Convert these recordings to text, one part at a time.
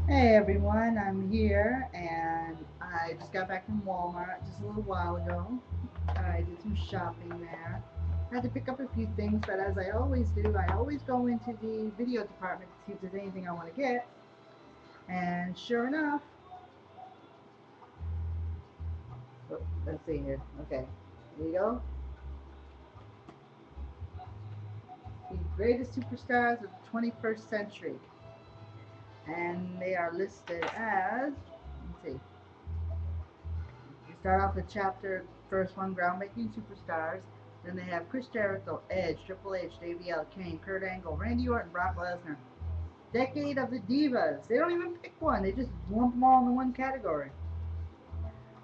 Hey everyone, I'm here and I just got back from Walmart just a little while ago. I did some shopping there. Had to pick up a few things, but as I always do, I always go into the video department to see if there's anything I want to get. And sure enough, let's see here. Okay, here you go. The greatest superstars of the 21st century. And they are listed as, let's see, we start off with chapter first one, groundbreaking superstars. Then they have Chris Jericho, Edge, Triple H, JBL, Kane, Kurt Angle, Randy Orton, Brock Lesnar. Decade of the Divas. They don't even pick one. They just lump them all into one category.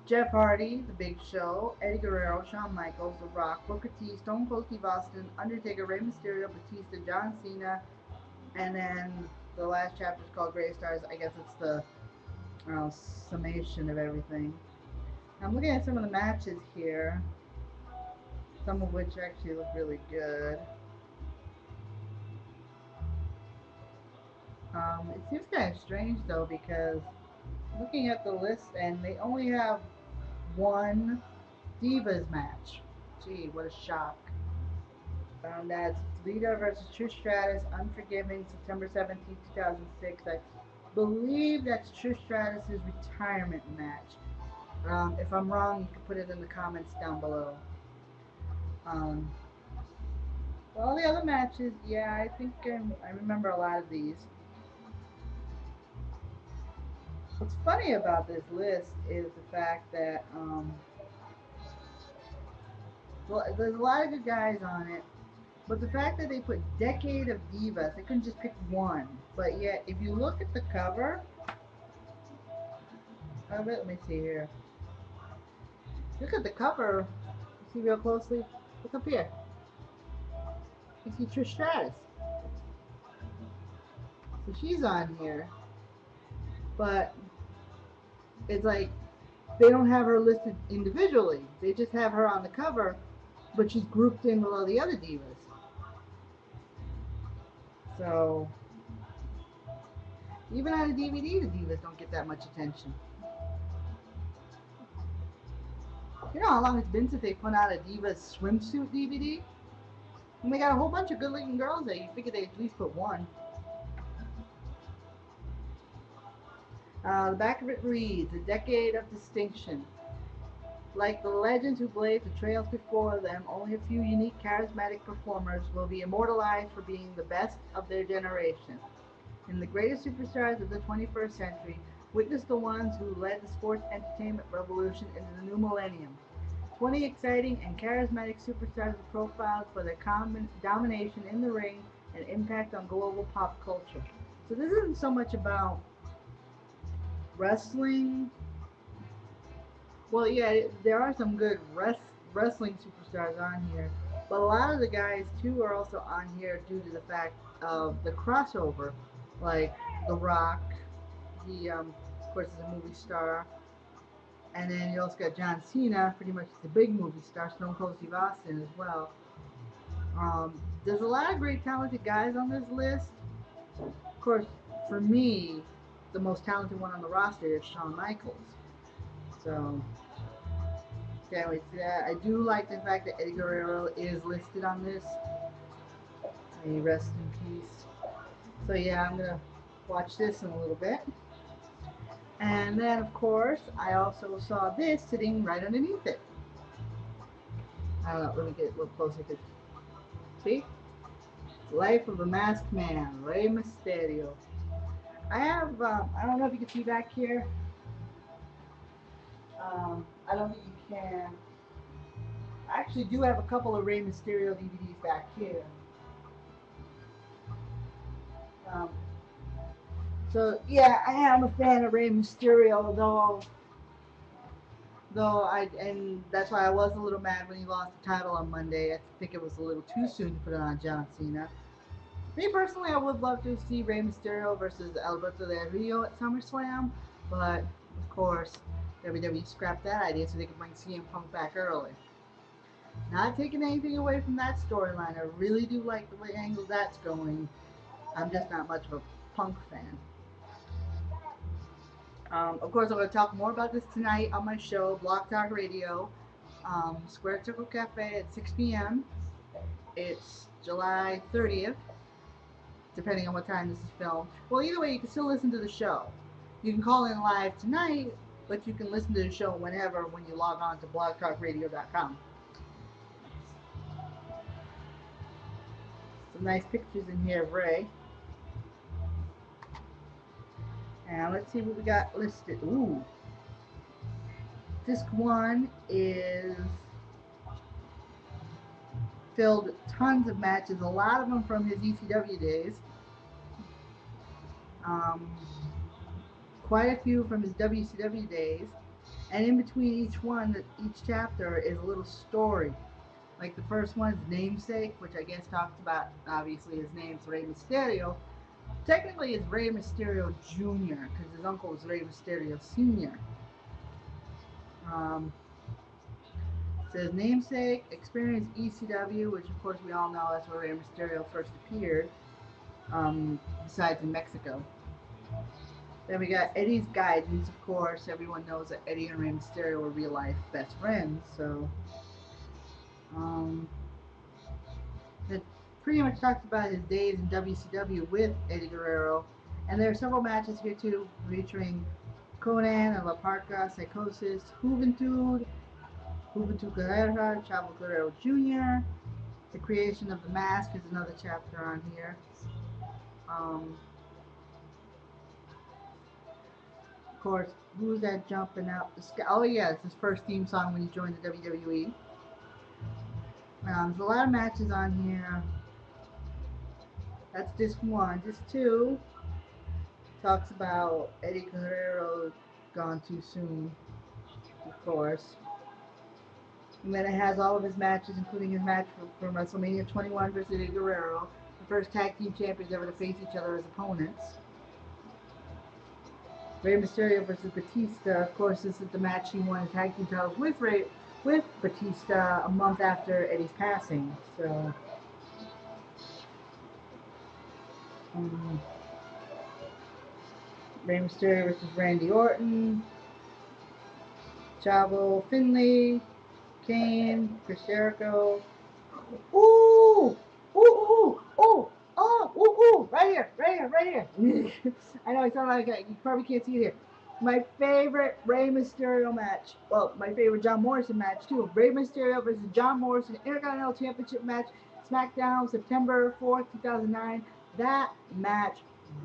Jeff Hardy, The Big Show, Eddie Guerrero, Shawn Michaels, The Rock, Booker T, Stone Cold Steve Austin, Undertaker, Rey Mysterio, Batista, John Cena, and then the last chapter is called Great Stars. I guess it's the summation of everything. I'm looking at some of the matches here, some of which actually look really good. It seems kind of strange though because looking at the list and they only have one Divas match. Gee, what a shock. That's Lita versus Trish Stratus, Unforgiven, September 17th, 2006. I believe that's Trish Stratus' retirement match. If I'm wrong, you can put it in the comments down below. Um, all the other matches, yeah, I think I remember a lot of these. What's funny about this list is the fact that well, there's a lot of good guys on it, but the fact that they put Decade of Divas, they couldn't just pick one. But yet, if you look at the cover of it, let me see here. Look at the cover. See real closely. Look up here. You see Trish Stratus. So she's on here, but it's like they don't have her listed individually. They just have her on the cover, but she's grouped in with all the other divas. So even on a DVD, the divas don't get that much attention. You know how long it's been since they put out a Divas swimsuit DVD? And they got a whole bunch of good looking girls there. You figure they'd at least put one. The back of it reads, A Decade of Distinction. Like the legends who blazed the trails before them, only a few unique, charismatic performers will be immortalized for being the best of their generation. And the greatest superstars of the 21st century, witness the ones who led the sports entertainment revolution into the new millennium. 20 exciting and charismatic superstars are profiled for their domination in the ring and impact on global pop culture. So this isn't so much about wrestling. Well, yeah, there are some good wrestling superstars on here, but a lot of the guys too are also on here due to the fact of the crossover, like The Rock. He, of course, is a movie star, and then you also got John Cena, pretty much the big movie star. Stone Cold Steve Austin as well. There's a lot of great talented guys on this list. Of course, for me, the most talented one on the roster is Shawn Michaels. So can't wait to see that. I do like the fact that Eddie Guerrero is listed on this. May he rest in peace. So yeah, I'm gonna watch this in a little bit. And then of course I also saw this sitting right underneath it. I don't know, let me get a little closer to see. Life of a Masked Man, Rey Mysterio. I have I don't know if you can see back here. I don't think you can. I actually do have a couple of Rey Mysterio DVDs back here. Um, so yeah, I am a fan of Rey Mysterio, though and that's why I was a little mad when he lost the title on Monday. I think it was a little too soon to put it on John Cena. Me personally, I would love to see Rey Mysterio versus Alberto Del Rio at SummerSlam, but of course WWE scrapped that idea so they could bring CM Punk back early. Not taking anything away from that storyline. I really do like the way angle that's going. I'm just not much of a Punk fan. Of course, I'm going to talk more about this tonight on my show, Block Talk Radio, Square Circle Cafe at 6 p.m. It's July 30th, depending on what time this is filmed. Well, either way, you can still listen to the show. You can call in live tonight, but you can listen to the show whenever when you log on to blogtalkradio.com. Some nice pictures in here of Ray. And let's see what we got listed. Ooh. Disc 1 is filled with tons of matches, a lot of them from his ECW days. Quite a few from his WCW days. And in between each one, each chapter is a little story. Like the first one is Namesake, which I guess talks about, obviously his name's Rey Mysterio. Technically it's Rey Mysterio Jr. because his uncle was Rey Mysterio Sr. It says Namesake, experience ECW, which of course we all know that's where Rey Mysterio first appeared, besides in Mexico. Then we got Eddie's Guidance, of course. Everyone knows that Eddie and Rey Mysterio were real life best friends, so it pretty much talks about his days in WCW with Eddie Guerrero. And there are several matches here too, featuring Conan and La Parca, Psychosis, Juventud Guerrera, Chavo Guerrero Jr. The creation of the mask is another chapter on here. Of course, who's that jumping out the sky? Oh yeah, it's his first theme song when he joined the WWE. There's a lot of matches on here. That's disc 1. Disc 2 talks about Eddie Guerrero gone too soon, of course. And then it has all of his matches, including his match from WrestleMania 21 versus Eddie Guerrero, the first tag team champions ever to face each other as opponents. Rey Mysterio versus Batista. Of course, this is the match he won his tag team titles with Batista a month after Eddie's passing. So, Rey Mysterio versus Randy Orton, Chavo, Finlay, Kane, Chris Jericho. Ooh! Ooh! Ooh! Ooh! Oh! Ooh! Ooh! Right here! Right here! Right here! I know I sound like you probably can't see it here. My favorite Rey Mysterio match. Well, my favorite John Morrison match too. Rey Mysterio versus John Morrison Intercontinental Championship match, SmackDown, September 4th, 2009. That match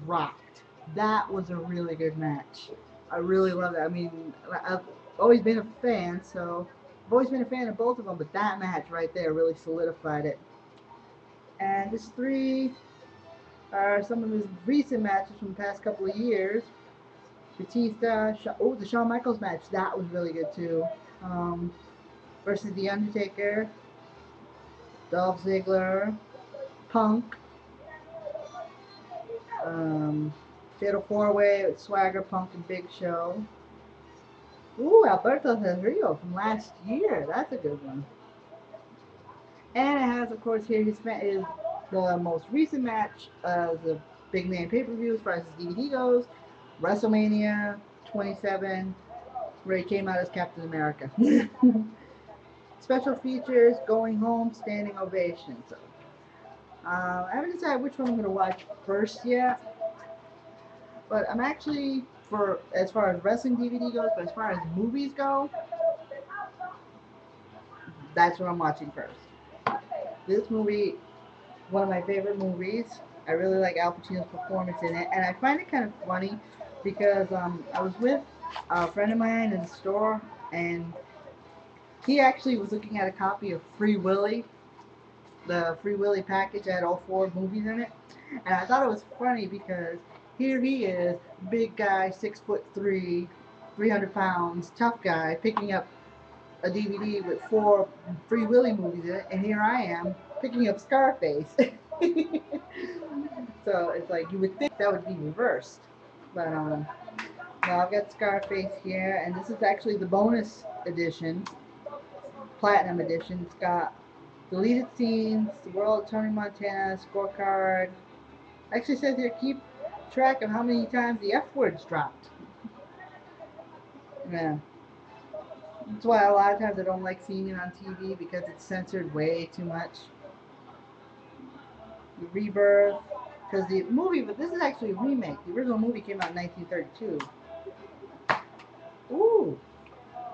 rocked. That was a really good match. I really love it. I mean, I've always been a fan, so I've always been a fan of both of them, but that match right there really solidified it. And this 3 are some of his recent matches from the past couple of years. Batista, the Shawn Michaels match, that was really good too. Versus The Undertaker, Dolph Ziggler, Punk, Fatal 4-Way with Swagger, Punk, and Big Show. Ooh, Alberto Del Rio from last year. That's a good one. And it has, of course, here is the most recent match of the big name pay-per-view as far as his DVD goes. WrestleMania 27, where he came out as Captain America. Special features, Going Home, Standing Ovation. So, I haven't decided which one I'm going to watch first yet. But I'm actually, as far as wrestling DVD goes, but as far as movies go, that's what I'm watching first. This movie, one of my favorite movies. I really like Al Pacino's performance in it. And I find it kind of funny because I was with a friend of mine in the store, and he actually was looking at a copy of Free Willy, the Free Willy package that had all 4 movies in it. And I thought it was funny because here he is, big guy, 6'3", 300 pounds, tough guy, picking up a DVD with 4 Free Willy movies in it, and here I am picking up Scarface. So it's like you would think that would be reversed, but now I've got Scarface here, and this is actually the bonus edition, platinum edition. It's got deleted scenes, the world of Tony Montana, scorecard. Actually says here keep track of how many times the F word's dropped. Yeah. That's why a lot of times I don't like seeing it on TV because it's censored way too much. The Rebirth, because the movie, but this is actually a remake. The original movie came out in 1932. Ooh,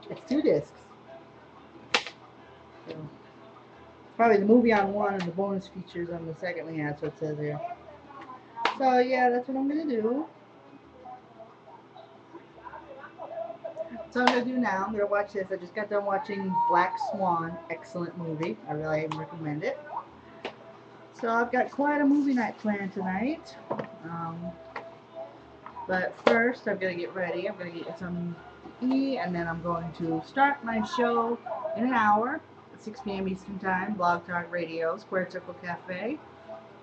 it's 2 discs. So, probably the movie on one and the bonus features on the second we had, so it says here. So yeah, that's what I'm gonna do. So I'm gonna do now. I'm gonna watch this. I just got done watching Black Swan. Excellent movie. I really recommend it. So I've got quite a movie night planned tonight. But first, I'm gonna get ready. I'm gonna get some to eat, and then I'm going to start my show in an hour at 6 p.m. Eastern Time. Blog Talk Radio, Square Circle Cafe,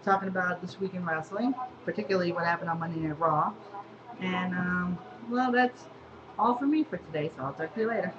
talking about this week in wrestling, particularly what happened on Monday Night Raw. And well, that's all for me for today. So I'll talk to you later.